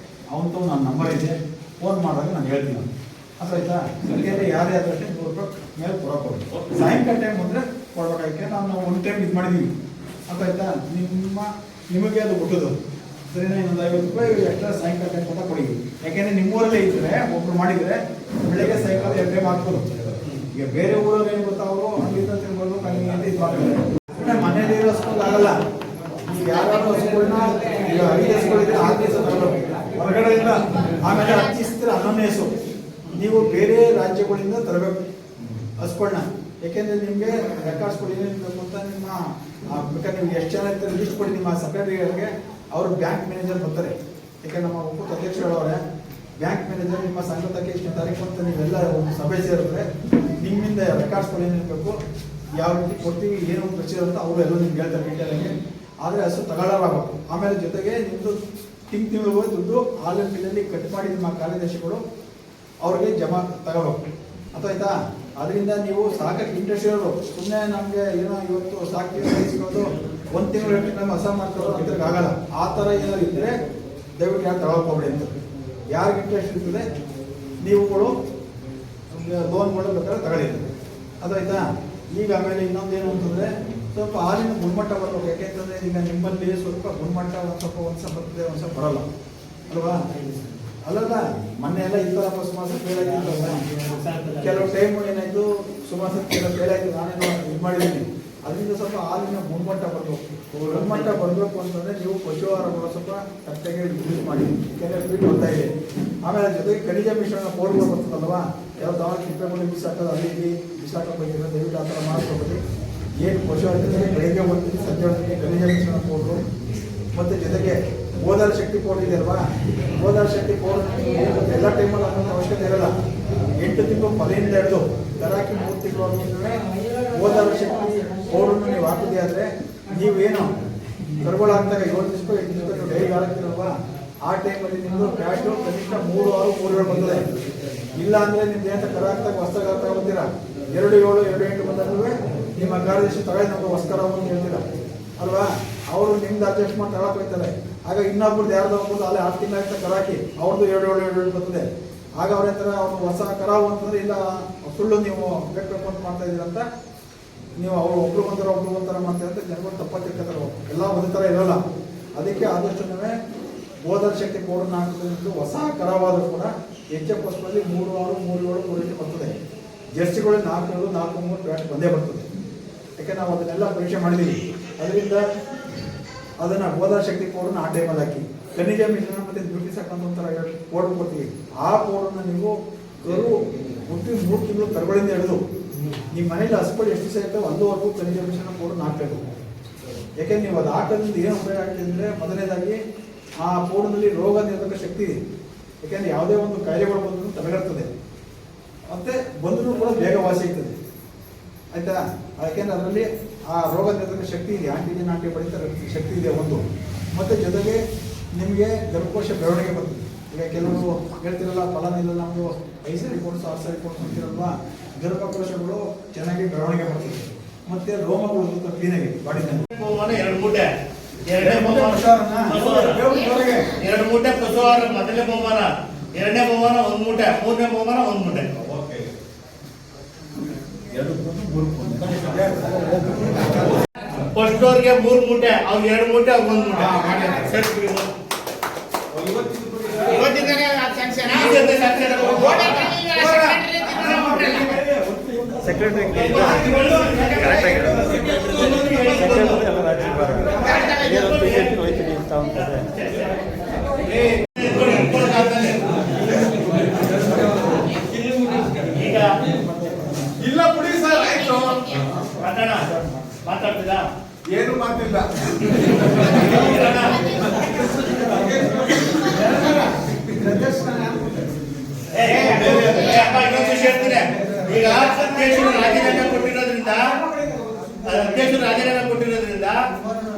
ಅವಂತೂ ನನ್ನ ನಂಬರ್ ಇದೆ, ಫೋನ್ ಮಾಡಿದಾಗ ನಾನು ಹೇಳ್ತೀನಿ. ಅದಾಯ್ತಾ? ಯಾಕಂದರೆ ಯಾರೇ ಆದಷ್ಟೇ 100 ರೂಪಾಯಿ ಮೇಲೆ ಕೊಡೋಕೆ ಸಾಯಂಕಾಲ ಟೈಮ್ ಬಂದರೆ ಕೊಡ್ಬೇಕಾಯ್ಕೆ ನಾವು ಒಂದು ಟೈಮ್ ಇದು ಮಾಡಿದ್ದೀವಿ. ಅದಾಯ್ತಾ? ನಿಮಗೆ ಅದು ಕೊಟ್ಟದು ಸರಿನಾ? ಇನ್ನೊಂದು 50 ರೂಪಾಯಿ ಎಕ್ಸ್ಟ್ರಾ ಸಾಯಂಕಾಲ ಟೈಮ್ ಅಂತ ಕೊಡಿ. ಯಾಕೆಂದರೆ ನಿಮ್ಮೂರಲ್ಲೇ ಇದ್ದರೆ ಒಬ್ರು ಮಾಡಿದರೆ ಬೆಳಗ್ಗೆ ಸಾಯಂಕಾಲ 2 ಟೈಮ್ ಹಾಕ್ಬೋದು. ಈಗ ಬೇರೆ ಊರಲ್ಲಿ ಏನು ಗೊತ್ತಾ, ಅವರು ಅಲ್ಲಿಂದ ತಿನ್ಬೋದು ಕಣ್ಣಿಗೆ ಅಂತ ಇದು ಮಾಡ್ತಾರೆ. ಮನೇಲಿ ಇರೋ ಹಸ್ಕೊಂಡು ಆಗಲ್ಲ. ಈಗ ಯಾರು ಹಸ್ಗಳನ್ನ ಈಗ 5 ಹಸ್ಗಳಿದ್ರೆ 6 ದಿವಸ ತಗೊಳ್ಬೇಕು ಹೊರಗಡೆಯಿಂದ. ಆಮೇಲೆ 10 ದಿವಸ 11ನೇ ಹಸು ನೀವು ಬೇರೆ ರಾಜ್ಯಗಳಿಂದ ತರಬೇಕು ಹಸ್ಗಳನ್ನ. ಯಾಕೆಂದರೆ ನಿಮಗೆ ರೆಕಾರ್ಡ್ಸ್ ಕೊಡಿ ಅಂತ ನಿಮ್ಮ ಬೇಕಾದ್ರೆ ನಿಮ್ಗೆ ಎಷ್ಟು ಜನ ಇರ್ತಾರೆ ಲಿಸ್ಟ್ ಕೊಡಿ ನಿಮ್ಮ ಸೆಕ್ರೆಟರಿಗಳಿಗೆ. ಅವರು ಬ್ಯಾಂಕ್ ಮ್ಯಾನೇಜರ್ ಬರ್ತಾರೆ. ಯಾಕೆ ನಮ್ಮ ಒಕ್ಕೂಟ ಅಧ್ಯಕ್ಷರು ಹೇಳೋರೆ ಬ್ಯಾಂಕ್ ಮ್ಯಾನೇಜರ್ ನಿಮ್ಮ ಸಂಘದಕ್ಕೆ ಇಷ್ಟನೇ ತಾರೀಕು ಅಂತ ನೀವೆಲ್ಲ ಒಂದು ಸಭೆ ಸೇರಿದ್ರೆ ನಿಮ್ಮಿಂದ ರೆಕಾರ್ಡ್ಸ್ಗಳು ಏನಿರಬೇಕು, ಯಾವ ರೀತಿ ಕೊಡ್ತೀವಿ, ಏನು ಪ್ರೊಸೀಜರ್ ಅಂತ ಅವರು ಎಲ್ಲರೂ ನಿಮ್ಗೆ ಹೇಳ್ತಾರೆ ಡೀಟೇಲಾಗಿ. ಆದರೆ ಹಸು ತಗೊಳ್ಳಾಗಬೇಕು. ಆಮೇಲೆ ಜೊತೆಗೆ ನಿಮ್ಮದು ತಿಂಗಳು ದುಡ್ಡು ಆನ್ಲೈನ್ ಬಿಲ್ಲಲ್ಲಿ ಕಟ್ ಮಾಡಿ ನಿಮ್ಮ ಕಾರ್ಯದರ್ಶಿಗಳು ಅವ್ರಿಗೆ ಜಮಾ ತಗೋಬೇಕು. ಅರ್ಥಾಯ್ತಾ? ಅದರಿಂದ ನೀವು ಸಾಕಕ್ಕೆ ಇಂಟ್ರೆಸ್ಟ್ ಇರೋರು ಸುಮ್ಮನೆ ನಮಗೆ ಏನೋ ಇವತ್ತು ಸಾಕ್ತೀವಿ ಇಸ್ಕೊಂಡು 1 ತಿಂಗಳು 2 ತಿಂಗಳು ಹೊಸ ಮಾಡ್ಕೊಳ್ಳೋ ಅಂತಕ್ಕೆ ಆಗಲ್ಲ. ಆ ಥರ ಏನಾದ್ರು ಇದ್ದರೆ ದಯವಿಟ್ಟು ಯಾರು ತಗೊಳ್ಕೋಬೇಡಿ ಅಂತ. ಯಾರಿಗೆ ಇಂಟ್ರೆಸ್ಟ್ ಇರ್ತದೆ ನೀವುಗಳು ಲೋನ್ಗಳು ಬೇಕಾದ್ರೆ ತಗೊಳ್ಳಿದ್ರು. ಅದಾಯ್ತಾ? ಈಗ ಆಮೇಲೆ ಇನ್ನೊಂದೇನು ಅಂತಂದರೆ ಸ್ವಲ್ಪ ಹಾಲಿನ ಗುಣಮಟ್ಟ ಬರಬೇಕು. ಯಾಕೆಂತಂದರೆ ಈಗ ನಿಮ್ಮಲ್ಲಿ ಸ್ವಲ್ಪ ಗುಣಮಟ್ಟ ಸ್ವಲ್ಪ ಒಂದ್ಸ ಬರ್ತದೆ, ಒಂದ್ಸ ಬರಲ್ಲ ಅಲ್ವಾ? ಅಲ್ಲಲ್ಲ ಮೊನ್ನೆ ಎಲ್ಲ ಈ ಥರ ಸುಮಾರು ಫೇಲಾಗಿರ್ತಲ್ಲ. ಕೆಲವು ಟೈಮು ಏನಾಯಿತು ಸುಮಾರು ಕೆಲವು ಫೇಲಾಯಿತು, ನಾನೇನೋ ಇದು ಮಾಡಿದ್ದೀನಿ. ಅದರಿಂದ ಸ್ವಲ್ಪ ಹಾಲಿನ ಗುಣಮಟ್ಟ ಬರಬೇಕು. ಗುಣಮಟ್ಟ ಬರಬೇಕು ಅಂತಂದರೆ ನೀವು ಪಶುಹಾರಗಳು ಸ್ವಲ್ಪ ಕರೆಕ್ಟಾಗಿ ಯೂಸ್ ಮಾಡಿ. ಯಾಕೆಂದರೆ ಫೀಡ್ ಬರ್ತಾ ಇದೆ. ಆಮೇಲೆ ಜೊತೆಗೆ ಖನಿಜ ಮಿಶ್ರಣ ಪೌಡ್ಗಳು ಬರ್ತದಲ್ವಾ, ಕೆಲವು ದವ ತಿಪ್ಪೆಗಳು ಬಿಸಾಕೋದು ಅಲ್ಲಿ ಇಲ್ಲಿ ಬಿಸಾಕೋಬೇಕಿದ್ರೆ ದಯವಿಟ್ಟು ಆ ಥರ ಮಾಡ್ಕೊಬೋದು. ಏನು ಪಶುವೈದ್ಯರಿಗೆ ಬೆಳಗ್ಗೆ ಹೊತ್ತಿಗೆ ಸಂಜೆ ಹೊತ್ತಿಗೆ ಖನಿಜ ಮಿಶ್ರಣ ಪೌಡ್ರು ಮತ್ತು ಜೊತೆಗೆ ಗೋದಾರ ಶಕ್ತಿ ಪೌಡ್ರ್ ಇದೆ ಅಲ್ವಾ, ಗೋದಾರ ಶಕ್ತಿ ಪೌಡ್ರ್ ಎಲ್ಲ ಟೈಮಲ್ಲಿ ಅನ್ನೋದು ಅವಶ್ಯಕತೆ ಇರೋಲ್ಲ. 8 ತಿಂಗಳು ಮನೆಯಿಂದ ಹಿಡಿದು ದರಾಕಿ 3 ತಿಂಗಳು ಗೋದಾರ ಶಕ್ತಿ ಪೌಡ್ರನ್ನು ನೀವು ಹಾಕಿದೆ ಆದರೆ ನೀವೇನು ಕರುಗಳಾಗ್ದಾಗ 7 ದಿವಸ 8 ದಿವಸ ನೀವು ಡೈಲಿ ಹಾಕ್ತಿರಲ್ವಾ, ಆ ಟೈಮಲ್ಲಿ ನಿಮ್ಮದು ಫ್ಯಾಟು ಕನಿಷ್ಠ 3-6-3 ಬರ್ತದೆ. ಇಲ್ಲ ಅಂದರೆ ನಿಮ್ದು ಏನು ಕರ ಆಗ್ತಾಗ ಹೊಸ್ತಾಗ ತಗೊಳ್ತೀರಾ 2-7-2-8 ಬಂದರೂ ನಿಮ್ಮ ಕಾರ್ಯದರ್ಶಿ ತಗೊಳ್ಳಿ ನಮಗೆ ಹೊಸ್ಕರ ಅಂತ ಹೇಳ್ತೀರಾ ಅಲ್ವಾ, ಅವರು ನಿಮ್ದು ಅಡ್ಜಸ್ಟ್ ಮಾಡಿ ತಗೊಳಕ್ ಹೋಗ್ತಾರೆ. ಆಗ ಇನ್ನೊಬ್ರದ್ದು ಯಾರ್ದು ಹೋಗ್ಬೋದು ಅಲ್ಲೇ 6 ತಿಂಗಳಾಗ್ತಾ ಕರ ಹಾಕಿ ಅವ್ರದ್ದು 7-7-7 ಬರ್ತದೆ. ಆಗ ಅವ್ರ ಹತ್ರ ಅವ್ರು ಹೊಸ ಕರಾವು ಅಂತಂದ್ರೆ ಇಲ್ಲ ಸುಳ್ಳು ನೀವು ಬೇಕು ಅಂತ ಮಾಡ್ತಾ ಇದ್ದೀರ ಅಂತ ನೀವು ಅವರು ಒಬ್ರು ಒಂಥರ ಮಾಡ್ತಾರೆ ಅಂತ ಜನಗಳು ತಪ್ಪ ತಿಳ್ಕೊತಾರೆ. ಎಲ್ಲ ಒಂದೇ ಥರ ಇರೋಲ್ಲ. ಅದಕ್ಕೆ ಆದಷ್ಟು ಗೋದಾರ ಶಕ್ತಿ ಪೌಡರ್ನ ಹಾಕೋದ್ರಿಂದ ಹೊಸ ಕರಾವಾದರೂ ಕೂಡ HF ಪಸ್ಟಲ್ಲಿ 3-6-3-7-3 ಬರ್ತದೆ. ಜರ್ಸಿಗಳು 4-4-3 ಪ್ಯಾಟ್ ಬಂದೇ ಬರ್ತದೆ. ಯಾಕೆ ನಾವು ಅದನ್ನೆಲ್ಲ ಪರೀಕ್ಷೆ ಮಾಡಿದ್ದೀವಿ. ಅದರಿಂದ ಅದನ್ನು ಗೋದಾರ ಶಕ್ತಿ ಪೌಡರ್ನ ಆ ಟೈಮಲ್ಲಿ ಹಾಕಿ ಖನಿಜ ಮಿಶ್ರಣ ಮತ್ತು ಬ್ಯೂಟಿಸಕ್ ಅಂತ ಒಂಥರ ಪೌಡರ್ ಕೊಡ್ತೀವಿ. ಆ ಪೌಡರ್ನ ನೀವು ಕರು ಹುಟ್ಟಿ 3 ತಿಂಗಳು ಕರುಗಳಿಂದ ಹಿಡಿದು ನಿಮ್ಮ ಮನೇಲಿ ಹಸ್ಪಡಿ ಎಷ್ಟು ದಿವಸ ಇರ್ತವೆ ಅಲ್ಲಿವರೆಗೂ ಖನಿಜ ಮಿಶ್ರಣ ಪೌಡರ್ನ ಹಾಕಬೇಕು. ಯಾಕೆಂದ್ರೆ ನೀವು ಅದು ಹಾಕೋದ್ರಿಂದ ಏನು ಉಪಯೋಗ ಆಗ್ತದೆ ಅಂದರೆ ಮೊದಲನೇದಾಗಿ ಆ ಪೌಡರ್ನಲ್ಲಿ ರೋಗ ನಿರೋಧಕ ಶಕ್ತಿ ಇದೆ. ಯಾಕೆಂದರೆ ಯಾವುದೇ ಒಂದು ಕಾಯಿಲೆಗಳು ಬಂದರೂ ತಡೆಗಟ್ತದೆ, ಮತ್ತು ಬಂದರೂ ಕೂಡ ಬೇಗ ವಾಸಿ ಆಗ್ತದೆ. ಆಯಿತಾ, ಯಾಕೆಂದರೆ ಅದರಲ್ಲಿ ಆ ರೋಗ ನಿರೋಧಕ ಶಕ್ತಿ ಇದೆ, ಆಂಟಿಜನ್ ಆಂಟಿಬಾಡಿ ಶಕ್ತಿ ಇದೆ ಒಂದು. ಮತ್ತು ಜೊತೆಗೆ ನಿಮಗೆ ಗರ್ಭಕೋಶ ಬೆಳವಣಿಗೆ ಬರ್ತದೆ. ಈಗ ಕೆಲವರು ಹೇಳ್ತಿರಲ್ಲ ಫಲಾನಿಲ್ಲ ನಮ್ಮದು 5 ಸರಿ ಕೋರ್ಸು 6 ಸರಿ ಕೋರ್ಸು ಅಂತಿರಲ್ವಾ, ಗರ್ಭಕೋಶಗಳು ಚೆನ್ನಾಗಿ ಬೆಳವಣಿಗೆ ಬರ್ತದೆ. ಮತ್ತು ರೋಮಗಳು ಸ್ವಲ್ಪ ಕ್ಲೀನಾಗಿ ಬಾಡಿನಲ್ಲಿ 2 ಮೂಟೆ 2ನೇ ಬಹುಮಾನ 2 ಮೂಟೆ ಪಶುಹಾರ ಮೊದಲನೇ ಬಹುಮಾನ, 2ನೇ ಬಹುಮಾನ 1 ಮೂಟೆ, 3ನೇ ಬಹುಮಾನ 1 ಮೂಟೆ. ಫಸ್ಟ್ ಅವ್ರಿಗೆ 3 ಮೂಟೆ, ಅವ್ರಿಗೆ 2 ಮೂಟೆ, ಅವ್ರಿಗೆ 1 ಮೂಟೆ. ಸರಿ, ಇವತ್ತಿಂದನೇ ಸ್ಯಾಂಕ್ಷನ್ ಸೆಕ್ರೆಟರಿ ಈಗ ಇಲ್ಲ ಬಿಡಿ ಸರ್, ಆಯ್ತು. ಮಾತಾಡ್ತೀರಾ? ಏನು ಮಾತಿಲ್ಲ. ಇನ್ನೊಂದು ವಿಷಯ ಹೇಳ್ತೀನಿ. ಈಗ ಅಧ್ಯಕ್ಷರು ರಾಜೀನಾಮೆ ಕೊಟ್ಟಿರೋದ್ರಿಂದ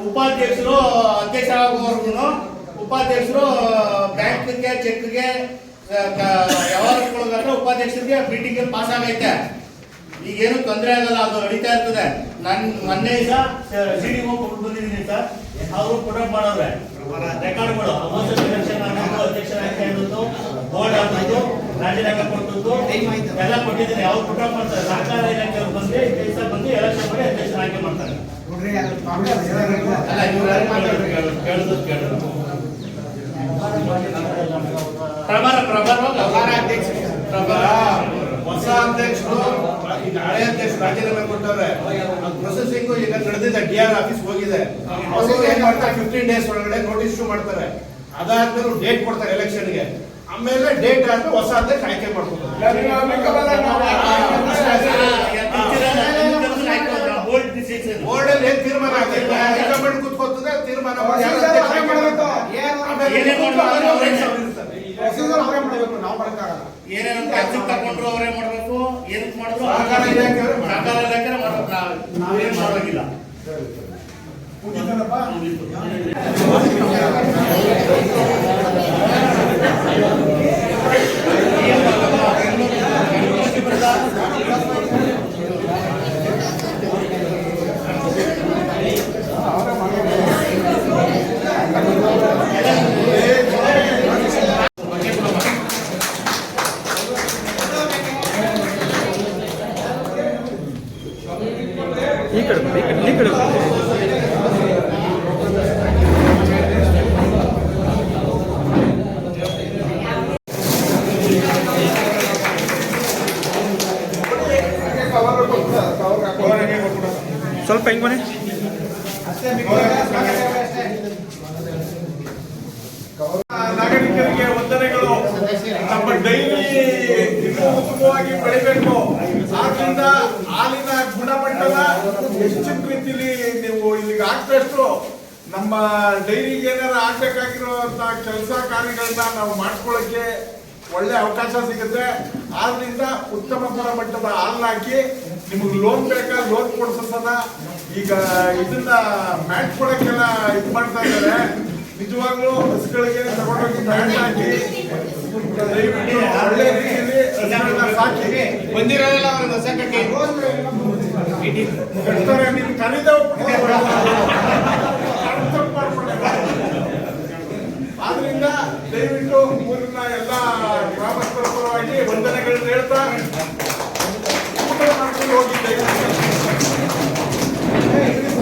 ಉಪಾಧ್ಯಕ್ಷರು ಅಧ್ಯಕ್ಷ ಆಗುವವರೆಗೂ ಉಪಾಧ್ಯಕ್ಷರು ಬ್ಯಾಂಕ್ಗೆ ಚೆಕ್ಗೆ ವ್ಯವಹಾರ ಕೊಡೋದಾದ್ರೆ ಉಪಾಧ್ಯಕ್ಷರಿಗೆ ಮೀಟಿಂಗ್ ಪಾಸ್ ಆಗೈತೆ. ಈಗೇನು ತೊಂದರೆ ಆಗಲ್ಲ, ಅದು ನಡೀತಾ ಇರ್ತದೆ. ನಾನು ಮೊನ್ನೆ ಈಗ CDO ಕೊಟ್ಟು ಬಂದಿದ್ದೀನಿ ಸರ್, ಅವರು ಪುಟಪ್ ಮಾಡೋರೆ ರೆಕಾರ್ಡ್ಗಳು ಎಲೆಕ್ಷನ್ ಅಧ್ಯಕ್ಷ ಬೋರ್ಡ್ ಆಗಿದ್ದು ರಾಜೀನಾಮೆ ಕೊಟ್ಟದ್ದು ಎಲ್ಲ ಕೊಟ್ಟಿದ್ದೀನಿ. ಅವ್ರು ಪುಟಪ್ ಮಾಡ್ತಾರೆ. ಸಹಕಾರ ಇಲಾಖೆಯವ್ರು ಬಂದು ಈ ಕೆಲಸ ಬಂದು ಎಲೆಕ್ಷನ್ ಮಾಡಿ ಅಧ್ಯಕ್ಷ ಆಯ್ಕೆ ಮಾಡ್ತಾರೆ. ಅಲ್ಲ, ಇವ್ರು ಯಾರು ಮಾತಾಡೋದು ಕೇಳೋದು ಹೊಸ ಅಧ್ಯಕ್ಷರು ಈಗ ಹಳೆ ಅಧ್ಯಕ್ಷರು ರಾಜೀನಾಮೆ ಕೊಟ್ಟವ್ರೆ. ಪ್ರೊಸೆಸಿಂಗ್ ಈಗ ನಡೆದಿದೆ, DR ಆಫೀಸ್ ಹೋಗಿದೆ. ಅವರು ಏನ್ ಮಾಡ್ತಾರೆ 15 ಡೇಸ್ ಒಳಗಡೆ ನೋಟಿಸ್ ಇಶ್ಯೂ ಮಾಡ್ತಾರೆ. ಅದಾದ್ಮೇಲೆ ಡೇಟ್ ಕೊಡ್ತಾರೆ ಎಲೆಕ್ಷನ್ಗೆ. ಆಮೇಲೆ ಡೇಟ್ ಆದ್ಮೇಲೆ ಹೊಸ ಅಧ್ಯಕ್ಷ ಆಯ್ಕೆ ಮಾಡ್ತಾರೆ. ಬೋರ್ಡ್ ಅಲ್ಲಿ ಏನ್ ತೀರ್ಮಾನ ಆಗ್ತದೆ ಹೈಕಮಾಂಡ್ ಕೂತ್ಕೊಳ್ತದೆ, ತೀರ್ಮಾನ ಏನೇನು ಕೆಲಸಕ್ಕೆ ತಗೊಂಡ್ರು ಅವರೇ ಮಾಡಬೇಕು, ಏನಕ್ಕೆ ಮಾಡಿದ್ರು ಸಹಕಾರ ಇಲಾಖೆ ಮಾಡ್ಬೇಕು, ನಾವೇನು ಮಾಡೋದಿಲ್ಲ. ಸ್ವಲ್ಪ ಹಿಂಗ್ ಬನ್ನಿ. ನಾಗರಿಕರಿಗೆ ವಂದನೆಗಳು. ನಮ್ಮ ಡೈರಿ ಇನ್ನೂ ಉತ್ತಮವಾಗಿ ಬೆಳಿಬೇಕು. ಆದ್ರಿಂದ ಹಾಲಿನ ಗುಣಮಟ್ಟದ ಹೆಚ್ಚಿನ ರೀತಿಲಿ ನೀವು ಇಲ್ಲಿಗೆ ಆಗ್ತಷ್ಟು ನಮ್ಮ ಡೈರಿಗೆ ಏನಾರ ಆಗ್ಬೇಕಾಗಿರುವಂತ ಕೆಲಸ ಕಾರ್ಯಗಳನ್ನ ನಾವು ಮಾಡ್ಕೊಳ್ಳಕ್ಕೆ ಒಳ್ಳೆ ಅವಕಾಶ ಸಿಗುತ್ತೆ. ಆದ್ರಿಂದ ಉತ್ತಮ ಗುಣಮಟ್ಟದ ಹಾಲನ್ನ ಹಾಕಿ ನಿಮಗೆ ಲೋನ್ ಬೇಕಾ ಲೋನ್ ಕೊಡ್ಸೋದನ್ನ ಈಗ ಇದನ್ನ ಮ್ಯಾಟ್ ಕೊಡಕ್ಕೆಲ್ಲ ಇದು ಮಾಡ್ತಾ ಇದ್ದಾರೆ. ನಿಜವಾಗ್ಲೂ ಹಸುಗಳಿಗೆ ತಗೊಂಡೋಗಿ ಮ್ಯಾಟ್ ಹಾಕಿ ದಯವಿಟ್ಟು ಒಳ್ಳೆ ರೀತಿಯಲ್ಲಿ ಹಸುಗಳನ್ನ ಸಾಕಿ ಬಂದಿರೋಲ್ಲ ಅವ್ರ ಹೊಸ ಕಟ್ಟಿ ಕಟ್ತಾರೆ. ನೀವು ಕರೀದ ಆದ್ರಿಂದ ದಯವಿಟ್ಟು ಊರಿನ ಎಲ್ಲ ಗ್ರಾಮಸ್ಥರ ಪರವಾಗಿ ವಂದನೆಗಳನ್ನ ಹೇಳ್ತಾ ಊಟ ಮಾಡ್ಕೊಂಡು ಹೋಗಿ ದಯವಿಟ್ಟು